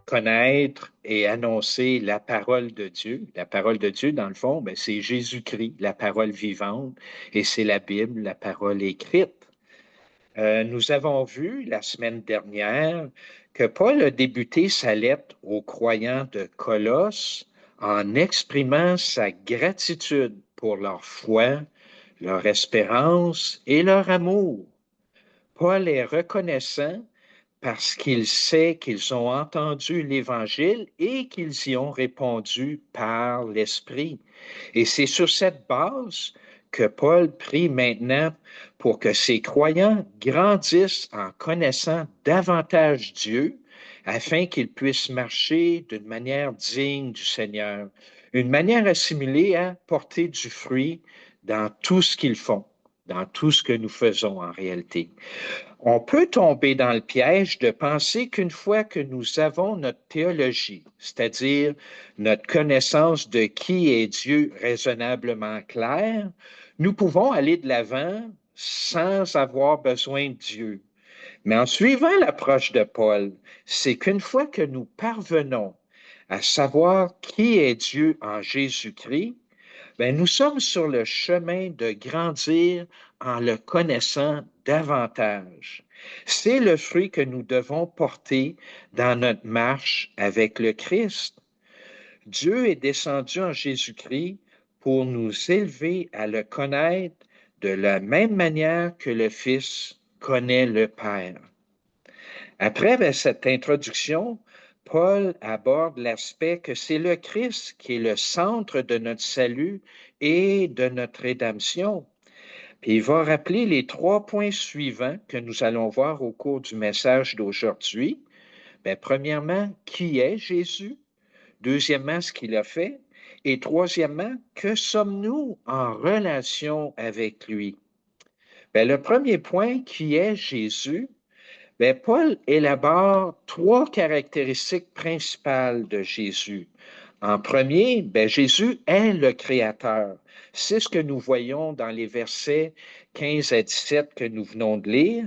connaître et annoncer la parole de Dieu. La parole de Dieu, dans le fond, ben, c'est Jésus-Christ, la parole vivante, et c'est la Bible, la parole écrite. Nous avons vu la semaine dernière que Paul a débuté sa lettre aux croyants de Colosse en exprimant sa gratitude pour leur foi, leur espérance et leur amour. Paul est reconnaissant parce qu'il sait qu'ils ont entendu l'Évangile et qu'ils y ont répondu par l'Esprit. Et c'est sur cette base que Paul prie maintenant pour que ses croyants grandissent en connaissant davantage Dieu afin qu'ils puissent marcher d'une manière digne du Seigneur, une manière assimilée à porter du fruit dans tout ce qu'ils font, dans tout ce que nous faisons en réalité. On peut tomber dans le piège de penser qu'une fois que nous avons notre théologie, c'est-à-dire notre connaissance de qui est Dieu raisonnablement claire, nous pouvons aller de l'avant sans avoir besoin de Dieu. Mais en suivant l'approche de Paul, c'est qu'une fois que nous parvenons à savoir qui est Dieu en Jésus-Christ, ben, nous sommes sur le chemin de grandir en le connaissant davantage. C'est le fruit que nous devons porter dans notre marche avec le Christ. Dieu est descendu en Jésus-Christ pour nous élever à le connaître de la même manière que le Fils connaît le Père. Après cette introduction, Paul aborde l'aspect que c'est le Christ qui est le centre de notre salut et de notre rédemption. Puis il va rappeler les 3 points suivants que nous allons voir au cours du message d'aujourd'hui. Bien, premièrement, qui est Jésus? Deuxièmement, ce qu'il a fait. Et troisièmement, que sommes-nous en relation avec lui? Bien, le premier point, qui est Jésus? Bien, Paul élabore 3 caractéristiques principales de Jésus. En premier, bien, Jésus est le Créateur. C'est ce que nous voyons dans les versets 15 à 17 que nous venons de lire.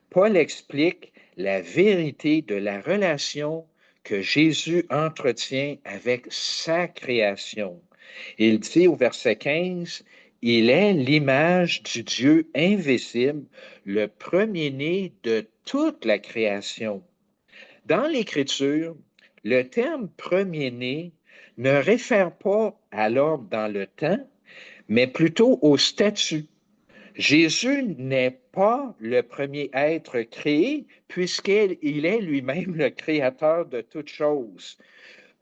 Paul explique la vérité de la relation que Jésus entretient avec sa création. Il dit au verset 15, il est l'image du Dieu invisible, le premier-né de toute la création. Dans l'Écriture, le terme premier-né ne réfère pas à l'ordre dans le temps, mais plutôt au statut. Jésus n'est pas le premier être créé puisqu'il est lui-même le créateur de toutes choses.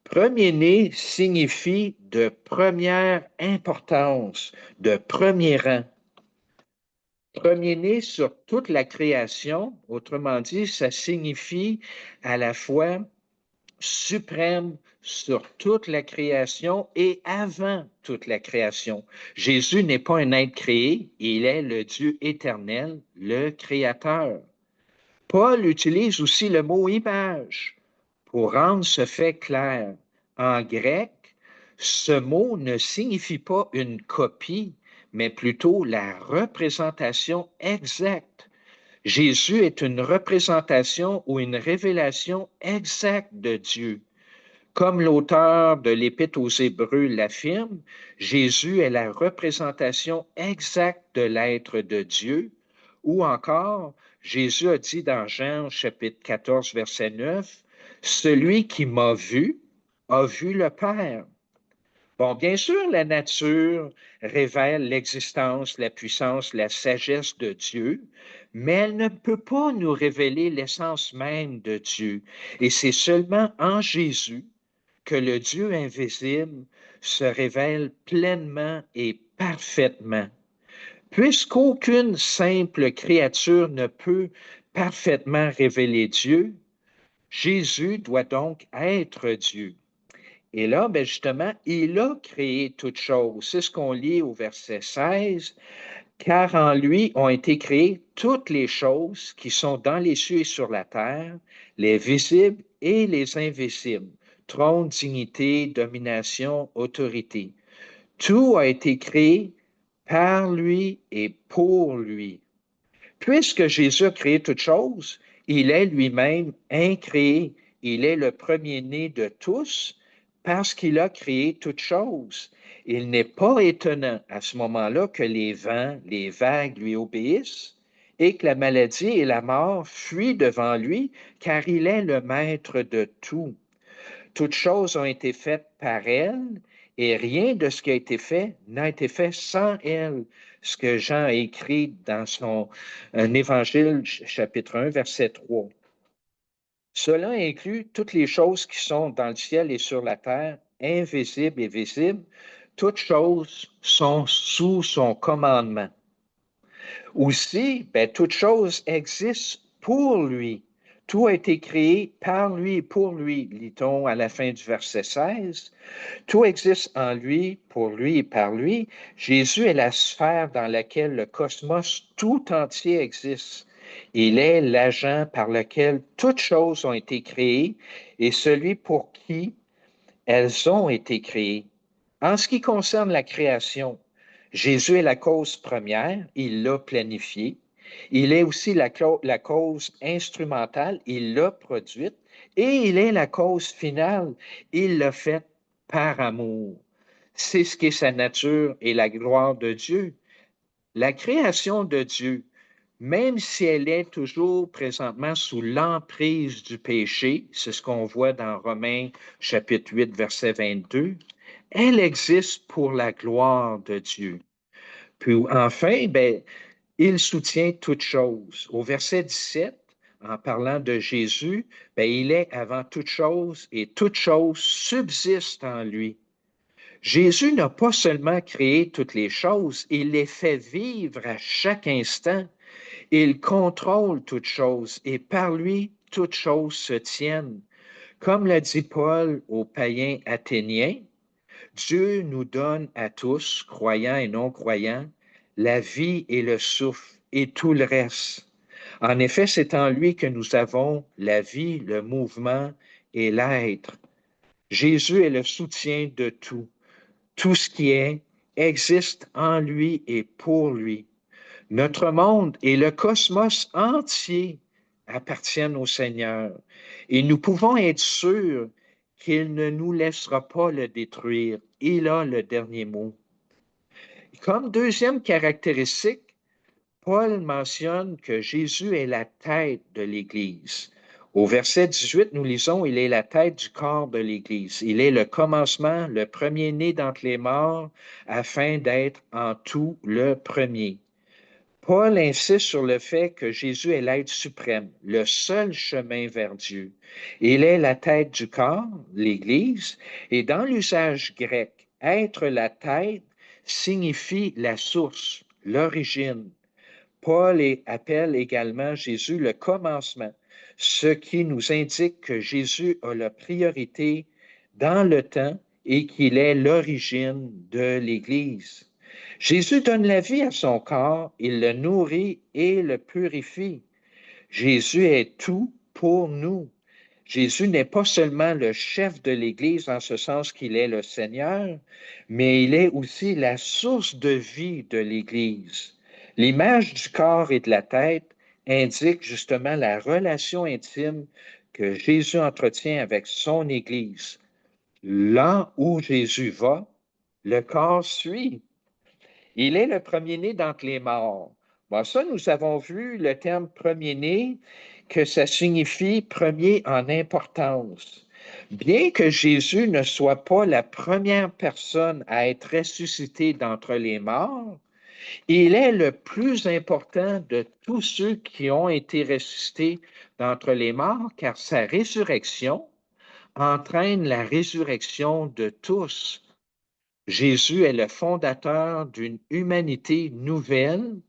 Premier-né signifie de première importance, de premier rang. Premier-né sur toute la création, autrement dit, ça signifie à la fois suprême sur toute la création et avant toute la création. Jésus n'est pas un être créé, il est le Dieu éternel, le Créateur. Paul utilise aussi le mot image pour rendre ce fait clair. En grec, ce mot ne signifie pas une copie, mais plutôt la représentation exacte. Jésus est une représentation ou une révélation exacte de Dieu. Comme l'auteur de l'Épître aux Hébreux l'affirme, Jésus est la représentation exacte de l'être de Dieu, ou encore, Jésus a dit dans Jean chapitre 14, verset 9, celui qui m'a vu a vu le Père. Bon, bien sûr, la nature révèle l'existence, la puissance, la sagesse de Dieu, mais elle ne peut pas nous révéler l'essence même de Dieu. Et c'est seulement en Jésus que le Dieu invisible se révèle pleinement et parfaitement. Puisqu'aucune simple créature ne peut parfaitement révéler Dieu, Jésus doit donc être Dieu. Et là, ben justement, il a créé toutes choses. C'est ce qu'on lit au verset 16. Car en lui ont été créées toutes les choses qui sont dans les cieux et sur la terre, les visibles et les invisibles, trône, dignité, domination, autorité. Tout a été créé par lui et pour lui. Puisque Jésus a créé toutes choses, il est lui-même incréé. il est le premier-né de tous parce qu'il a créé toutes choses. Il n'est pas étonnant à ce moment-là que les vents, les vagues lui obéissent et que la maladie et la mort fuient devant lui, car il est le maître de tout. Toutes choses ont été faites par elle et rien de ce qui a été fait n'a été fait sans elle. Ce que Jean a écrit dans son Évangile, chapitre 1, verset 3. Cela inclut toutes les choses qui sont dans le ciel et sur la terre, invisibles et visibles. Toutes choses sont sous son commandement. Aussi, toutes choses existent pour lui. Tout a été créé par lui et pour lui, lit-on à la fin du verset 16. Tout existe en lui, pour lui et par lui. Jésus est la sphère dans laquelle le cosmos tout entier existe. Il est l'agent par lequel toutes choses ont été créées et celui pour qui elles ont été créées. En ce qui concerne la création, Jésus est la cause première, il l'a planifiée. Il est aussi la cause instrumentale, il l'a produite. Et il est la cause finale, il l'a faite par amour. C'est ce qui est sa nature et la gloire de Dieu. La création de Dieu, même si elle est toujours présentement sous l'emprise du péché, c'est ce qu'on voit dans Romains chapitre 8, verset 22, elle existe pour la gloire de Dieu. Puis enfin, il soutient toutes choses. Au verset 17, en parlant de Jésus, il est avant toute chose et toute chose subsiste en lui. Jésus n'a pas seulement créé toutes les choses, il les fait vivre à chaque instant. Il contrôle toutes choses et par lui, toutes choses se tiennent. Comme l'a dit Paul aux païens athéniens, Dieu nous donne à tous, croyants et non-croyants, la vie et le souffle et tout le reste. En effet, c'est en lui que nous avons la vie, le mouvement et l'être. Jésus est le soutien de tout. Tout ce qui est existe en lui et pour lui. Notre monde et le cosmos entier appartiennent au Seigneur et nous pouvons être sûrs qu'il ne nous laissera pas le détruire. Il a le dernier mot. Comme deuxième caractéristique, Paul mentionne que Jésus est la tête de l'Église. Au verset 18, nous lisons, il est la tête du corps de l'Église. Il est le commencement, le premier-né d'entre les morts, afin d'être en tout le premier. Paul insiste sur le fait que Jésus est l'être suprême, le seul chemin vers Dieu. Il est la tête du corps, l'Église, et dans l'usage grec, être la tête signifie la source, l'origine. Paul appelle également Jésus le commencement, ce qui nous indique que Jésus a la priorité dans le temps et qu'il est l'origine de l'Église. Jésus donne la vie à son corps, il le nourrit et le purifie. Jésus est tout pour nous. Jésus n'est pas seulement le chef de l'Église en ce sens qu'il est le Seigneur, mais il est aussi la source de vie de l'Église. L'image du corps et de la tête indique justement la relation intime que Jésus entretient avec son Église. Là où Jésus va, le corps suit. Il est le premier-né d'entre les morts. Bon, ça, nous avons vu le terme premier-né, que ça signifie premier en importance. Bien que Jésus ne soit pas la première personne à être ressuscité d'entre les morts, il est le plus important de tous ceux qui ont été ressuscités d'entre les morts, car sa résurrection entraîne la résurrection de tous. Jésus est le fondateur d'une humanité nouvelle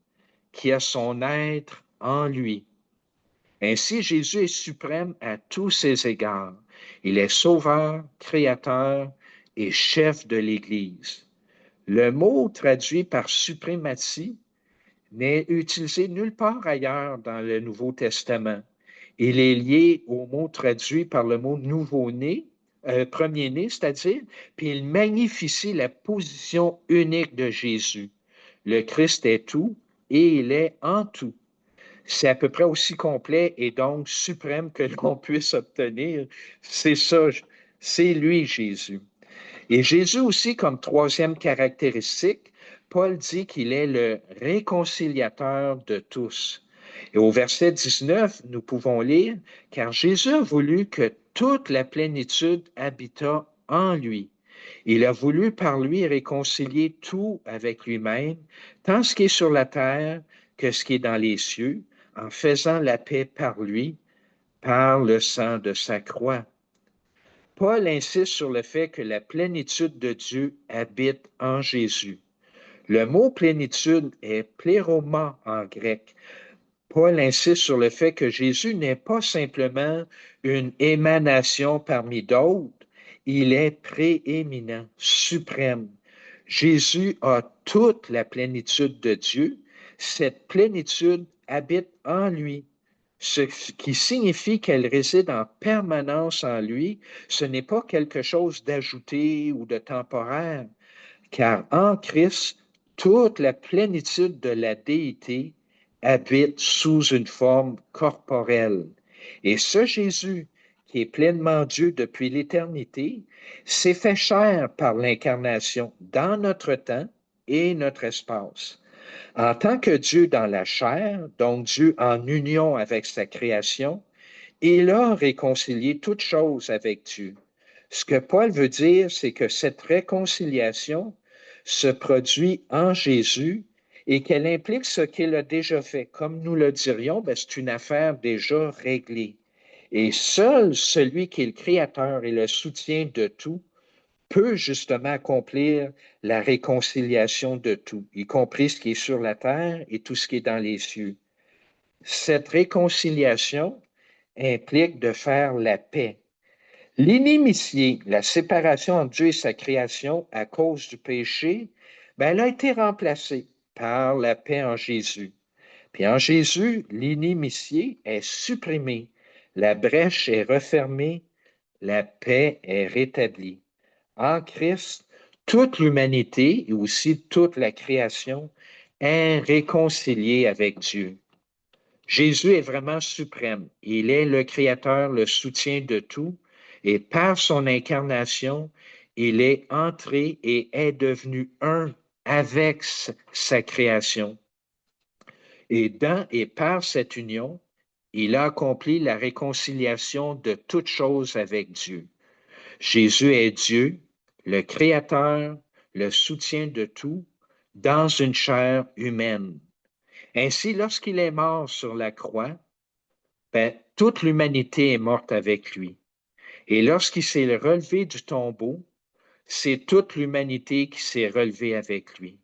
qui a son être en lui. Ainsi, Jésus est suprême à tous ses égards. Il est sauveur, créateur et chef de l'Église. Le mot traduit par suprématie n'est utilisé nulle part ailleurs dans le Nouveau Testament. Il est lié au mot traduit par le mot nouveau-né, premier-né, c'est-à-dire, puis il magnifie la position unique de Jésus. Le Christ est tout et il est en tout. c'est à peu près aussi complet et donc suprême que l'on puisse obtenir. C'est ça, c'est lui, Jésus. Et Jésus aussi, comme troisième caractéristique, Paul dit qu'il est le réconciliateur de tous. Et au verset 19, nous pouvons lire, car Jésus a voulu que toute la plénitude habitât en lui. Il a voulu par lui réconcilier tout avec lui-même, tant ce qui est sur la terre que ce qui est dans les cieux, en faisant la paix par lui, par le sang de sa croix. Paul insiste sur le fait que la plénitude de Dieu habite en Jésus. Le mot plénitude est pléroma en grec. Paul insiste sur le fait que Jésus n'est pas simplement une émanation parmi d'autres, il est prééminent, suprême. Jésus a toute la plénitude de Dieu. Cette plénitude habite en lui, ce qui signifie qu'elle réside en permanence en lui. Ce n'est pas quelque chose d'ajouté ou de temporaire, car en Christ, toute la plénitude de la déité habite sous une forme corporelle. Et ce Jésus, qui est pleinement Dieu depuis l'éternité, s'est fait chair par l'incarnation dans notre temps et notre espace. En tant que Dieu dans la chair, donc Dieu en union avec sa création, il a réconcilié toutes choses avec Dieu. Ce que Paul veut dire, c'est que cette réconciliation se produit en Jésus et qu'elle implique ce qu'il a déjà fait. Comme nous le dirions, c'est une affaire déjà réglée. Et seul celui qui est le créateur et le soutien de tout peut justement accomplir la réconciliation de tout, y compris ce qui est sur la terre et tout ce qui est dans les cieux. Cette réconciliation implique de faire la paix. L'inimitié, la séparation entre Dieu et sa création à cause du péché, elle a été remplacée par la paix en Jésus. Puis en Jésus, l'inimitié est supprimée, la brèche est refermée, la paix est rétablie. En Christ, toute l'humanité et aussi toute la création est réconciliée avec Dieu. Jésus est vraiment suprême. Il est le Créateur, le soutien de tout, et par son incarnation, il est entré et est devenu un avec sa création. Et dans et par cette union, il a accompli la réconciliation de toutes choses avec Dieu. Jésus est Dieu, le Créateur, le soutien de tout, dans une chair humaine. Ainsi, lorsqu'il est mort sur la croix, toute l'humanité est morte avec lui. Et lorsqu'il s'est relevé du tombeau, c'est toute l'humanité qui s'est relevée avec lui.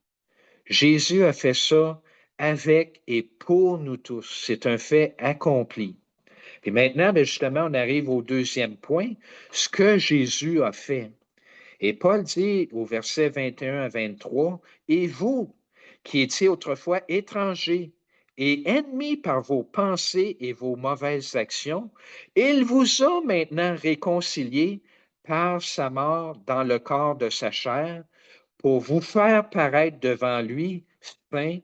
Jésus a fait ça avec et pour nous tous. C'est un fait accompli. Et maintenant, justement, on arrive au deuxième point, ce que Jésus a fait. Et Paul dit au verset 21 à 23, « Et vous, qui étiez autrefois étrangers et ennemis par vos pensées et vos mauvaises actions, il vous a maintenant réconciliés par sa mort dans le corps de sa chair pour vous faire paraître devant lui saint,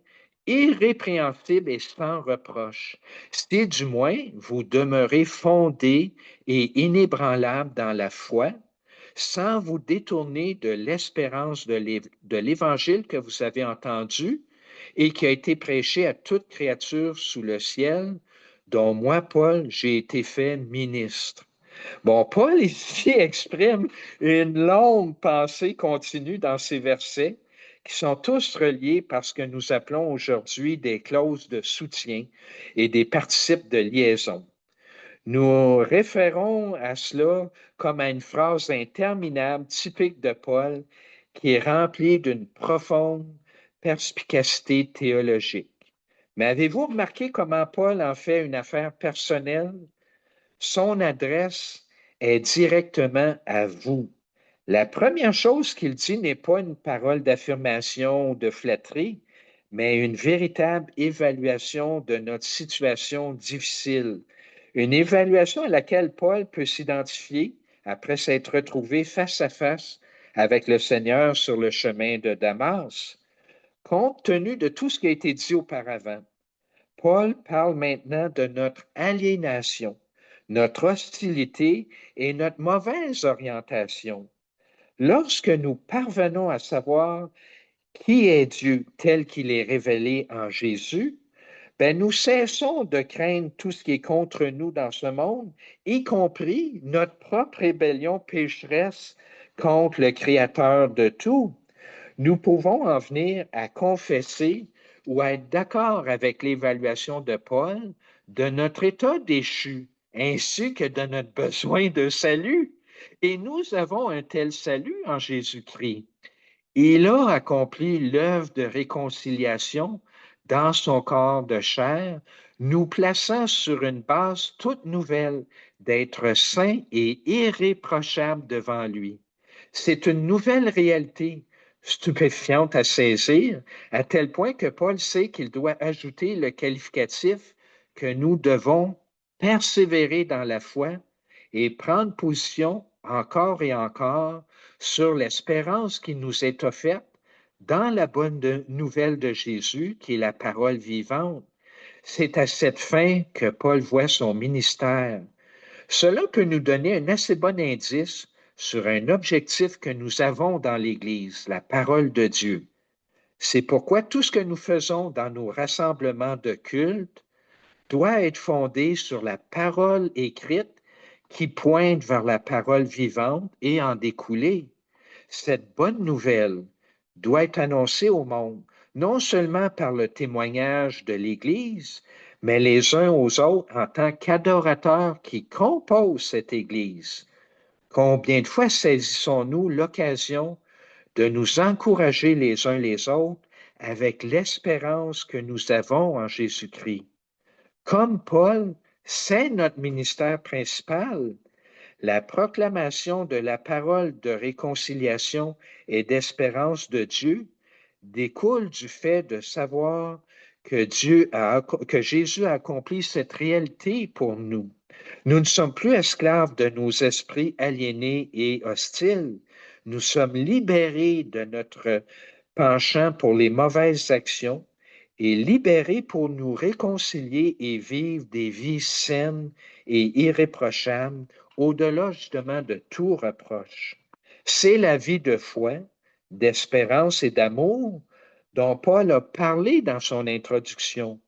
irrépréhensible et sans reproche, si du moins vous demeurez fondés et inébranlables dans la foi, sans vous détourner de l'espérance de l'Évangile que vous avez entendu et qui a été prêché à toute créature sous le ciel, dont moi, Paul, j'ai été fait ministre. » Bon, Paul ici exprime une longue pensée continue dans ces versets qui sont tous reliés par ce que nous appelons aujourd'hui des clauses de soutien et des participes de liaison. Nous référons à cela comme à une phrase interminable typique de Paul qui est remplie d'une profonde perspicacité théologique. Mais avez-vous remarqué comment Paul en fait une affaire personnelle? Son adresse est directement à vous. La première chose qu'il dit n'est pas une parole d'affirmation ou de flatterie, mais une véritable évaluation de notre situation difficile. Une évaluation à laquelle Paul peut s'identifier après s'être retrouvé face à face avec le Seigneur sur le chemin de Damas, compte tenu de tout ce qui a été dit auparavant. Paul parle maintenant de notre aliénation, notre hostilité et notre mauvaise orientation. Lorsque nous parvenons à savoir qui est Dieu tel qu'il est révélé en Jésus, ben nous cessons de craindre tout ce qui est contre nous dans ce monde, y compris notre propre rébellion pécheresse contre le Créateur de tout. Nous pouvons en venir à confesser ou à être d'accord avec l'évaluation de Paul de notre état déchu, ainsi que de notre besoin de salut. Et nous avons un tel salut en Jésus-Christ. Il a accompli l'œuvre de réconciliation dans son corps de chair, nous plaçant sur une base toute nouvelle d'être saints et irréprochables devant lui. C'est une nouvelle réalité stupéfiante à saisir, à tel point que Paul sait qu'il doit ajouter le qualificatif que nous devons persévérer dans la foi et prendre position encore et encore sur l'espérance qui nous est offerte dans la bonne nouvelle de Jésus, qui est la parole vivante. C'est à cette fin que Paul voit son ministère. Cela peut nous donner un assez bon indice sur un objectif que nous avons dans l'Église, la parole de Dieu. C'est pourquoi tout ce que nous faisons dans nos rassemblements de culte doit être fondé sur la parole écrite qui pointe vers la parole vivante et en découler. Cette bonne nouvelle doit être annoncée au monde, non seulement par le témoignage de l'Église, mais les uns aux autres en tant qu'adorateurs qui composent cette Église. Combien de fois saisissons-nous l'occasion de nous encourager les uns les autres avec l'espérance que nous avons en Jésus-Christ? Comme Paul, c'est notre ministère principal. La proclamation de la parole de réconciliation et d'espérance de Dieu découle du fait de savoir que Jésus a accompli cette réalité pour nous. Nous ne sommes plus esclaves de nos esprits aliénés et hostiles. Nous sommes libérés de notre penchant pour les mauvaises actions et libérés pour nous réconcilier et vivre des vies saines et irréprochables au-delà justement de tout reproche. C'est la vie de foi, d'espérance et d'amour dont Paul a parlé dans son introduction.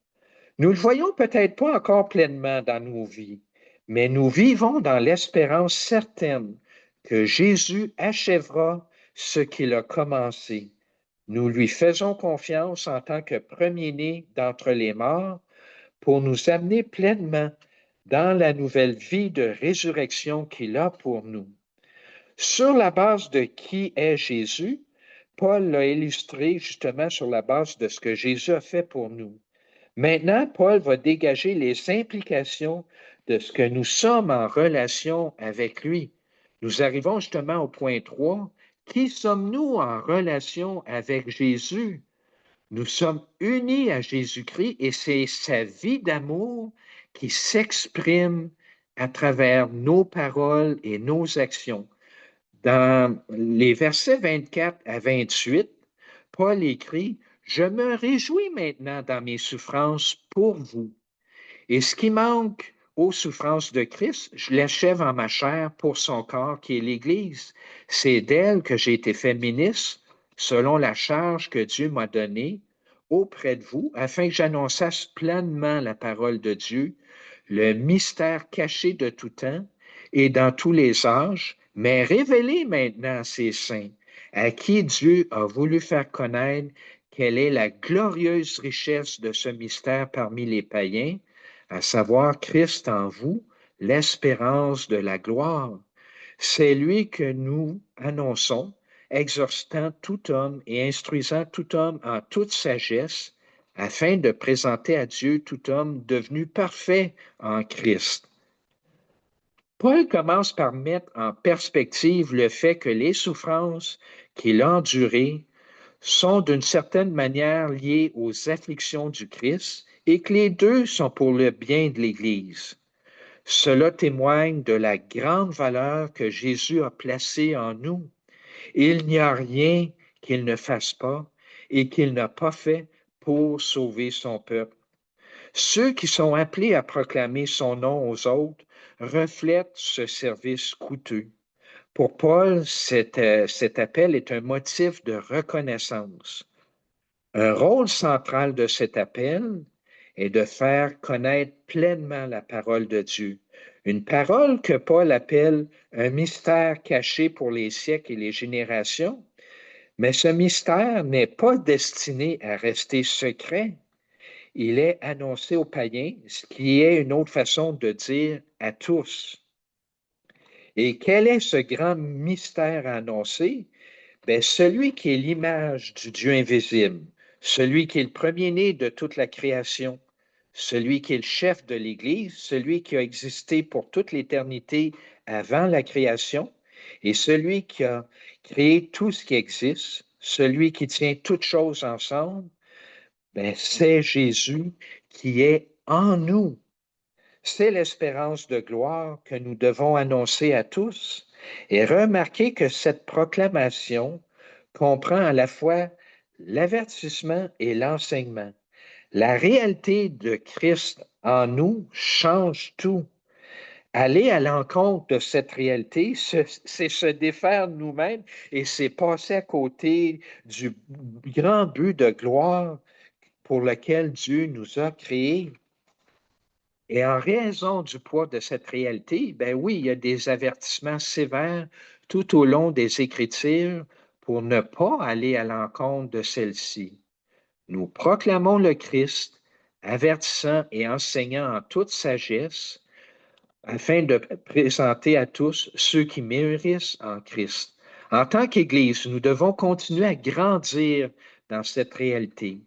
Nous ne le voyons peut-être pas encore pleinement dans nos vies, mais nous vivons dans l'espérance certaine que Jésus achèvera ce qu'il a commencé. Nous lui faisons confiance en tant que premier-né d'entre les morts pour nous amener pleinement dans la nouvelle vie de résurrection qu'il a pour nous. Sur la base de qui est Jésus, Paul l'a illustré justement sur la base de ce que Jésus a fait pour nous. Maintenant, Paul va dégager les implications de ce que nous sommes en relation avec lui. Nous arrivons justement au point 3. Qui sommes-nous en relation avec Jésus? Nous sommes unis à Jésus-Christ et c'est sa vie d'amour qui s'exprime à travers nos paroles et nos actions. Dans les versets 24 à 28, Paul écrit, « Je me réjouis maintenant dans mes souffrances pour vous. Et ce qui manque aux souffrances de Christ, je l'achève en ma chair pour son corps qui est l'Église. C'est d'elle que j'ai été fait ministre, selon la charge que Dieu m'a donnée auprès de vous, afin que j'annonçasse pleinement la parole de Dieu, le mystère caché de tout temps et dans tous les âges, mais révélé maintenant à ses saints, à qui Dieu a voulu faire connaître quelle est la glorieuse richesse de ce mystère parmi les païens, à savoir Christ en vous, l'espérance de la gloire. C'est lui que nous annonçons, exhortant tout homme et instruisant tout homme en toute sagesse, afin de présenter à Dieu tout homme devenu parfait en Christ. Paul commence par mettre en perspective le fait que les souffrances qu'il a endurées sont d'une certaine manière liées aux afflictions du Christ et que les deux sont pour le bien de l'Église. Cela témoigne de la grande valeur que Jésus a placée en nous. Il n'y a rien qu'il ne fasse pas et qu'il n'a pas fait pour sauver son peuple. Ceux qui sont appelés à proclamer son nom aux autres reflètent ce service coûteux. Pour Paul, cet appel est un motif de reconnaissance. Un rôle central de cet appel est de faire connaître pleinement la parole de Dieu. Une parole que Paul appelle un mystère caché pour les siècles et les générations, mais ce mystère n'est pas destiné à rester secret. Il est annoncé aux païens, ce qui est une autre façon de dire à tous. Et quel est ce grand mystère annoncé? Bien, celui qui est l'image du Dieu invisible, celui qui est le premier-né de toute la création, celui qui est le chef de l'Église, celui qui a existé pour toute l'éternité avant la création, et celui qui a créé tout ce qui existe, celui qui tient toutes choses ensemble, bien, c'est Jésus qui est en nous. C'est l'espérance de gloire que nous devons annoncer à tous. Et remarquez que cette proclamation comprend à la fois l'avertissement et l'enseignement. La réalité de Christ en nous change tout. Aller à l'encontre de cette réalité, c'est se défaire nous-mêmes et c'est passer à côté du grand but de gloire pour lequel Dieu nous a créés. Et en raison du poids de cette réalité, ben oui, il y a des avertissements sévères tout au long des Écritures pour ne pas aller à l'encontre de celle-ci. Nous proclamons le Christ, avertissant et enseignant en toute sagesse, afin de présenter à tous ceux qui mûrissent en Christ. En tant qu'Église, nous devons continuer à grandir dans cette réalité.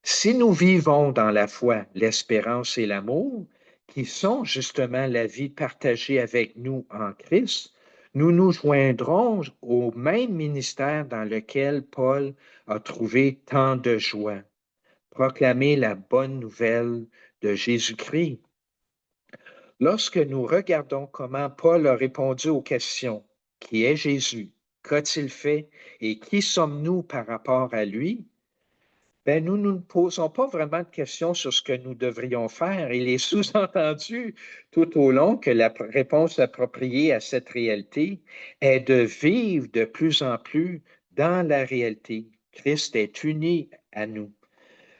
Si nous vivons dans la foi, l'espérance et l'amour, qui sont justement la vie partagée avec nous en Christ, nous nous joindrons au même ministère dans lequel Paul a trouvé tant de joie, proclamer la bonne nouvelle de Jésus-Christ. Lorsque nous regardons comment Paul a répondu aux questions, qui est Jésus, qu'a-t-il fait et qui sommes-nous par rapport à lui, ben, nous ne posons pas vraiment de questions sur ce que nous devrions faire. Il est sous-entendu tout au long que la réponse appropriée à cette réalité est de vivre de plus en plus dans la réalité. Christ est uni à nous.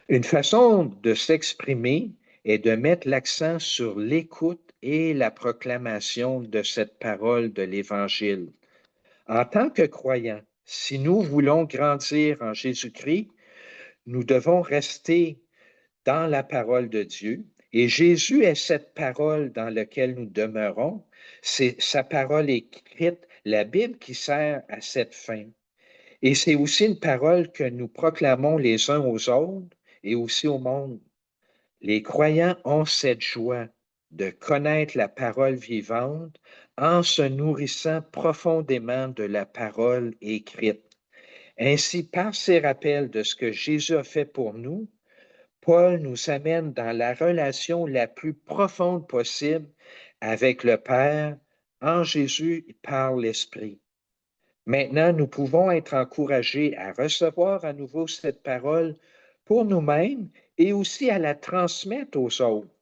Une façon de s'exprimer est de mettre l'accent sur l'écoute et la proclamation de cette parole de l'Évangile. En tant que croyants, si nous voulons grandir en Jésus-Christ, nous devons rester dans la parole de Dieu. Et Jésus est cette parole dans laquelle nous demeurons. C'est sa parole écrite, la Bible qui sert à cette fin. Et c'est aussi une parole que nous proclamons les uns aux autres et aussi au monde. Les croyants ont cette joie de connaître la parole vivante en se nourrissant profondément de la parole écrite. Ainsi, par ces rappels de ce que Jésus a fait pour nous, Paul nous amène dans la relation la plus profonde possible avec le Père en Jésus par l'Esprit. Maintenant, nous pouvons être encouragés à recevoir à nouveau cette parole pour nous-mêmes et aussi à la transmettre aux autres.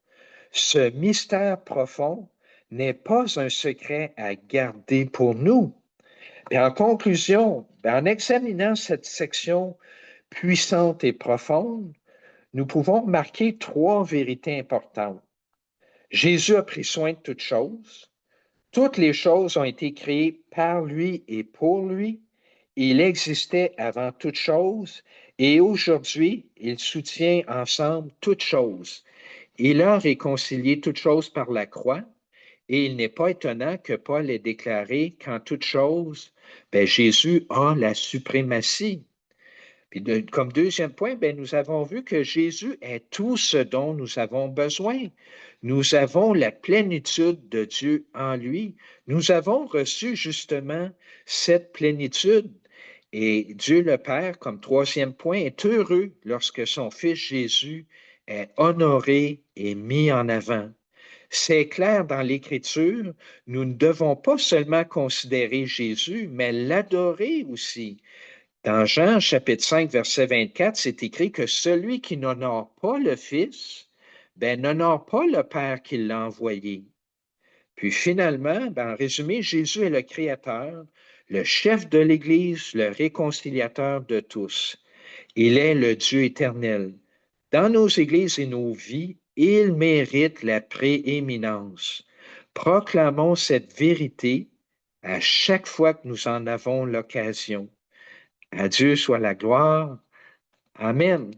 Ce mystère profond n'est pas un secret à garder pour nous. Et en conclusion, en examinant cette section puissante et profonde, nous pouvons marquer trois vérités importantes. Jésus a pris soin de toutes choses. Toutes les choses ont été créées par lui et pour lui. Il existait avant toutes choses et aujourd'hui, il soutient ensemble toutes choses. Il a réconcilié toutes choses par la croix et il n'est pas étonnant que Paul ait déclaré qu'en toutes choses, ben, Jésus a la suprématie. Puis comme deuxième point, ben, nous avons vu que Jésus est tout ce dont nous avons besoin. Nous avons la plénitude de Dieu en lui. Nous avons reçu justement cette plénitude. Et Dieu le Père, comme troisième point, est heureux lorsque son Fils Jésus est honoré et mis en avant. C'est clair dans l'Écriture, nous ne devons pas seulement considérer Jésus, mais l'adorer aussi. Dans Jean chapitre 5, verset 24, c'est écrit que celui qui n'honore pas le Fils, ben, n'honore pas le Père qui l'a envoyé. Puis finalement, ben, en résumé, Jésus est le Créateur, le chef de l'Église, le réconciliateur de tous. Il est le Dieu éternel. Dans nos églises et nos vies, il mérite la prééminence. Proclamons cette vérité à chaque fois que nous en avons l'occasion. À Dieu soit la gloire. Amen.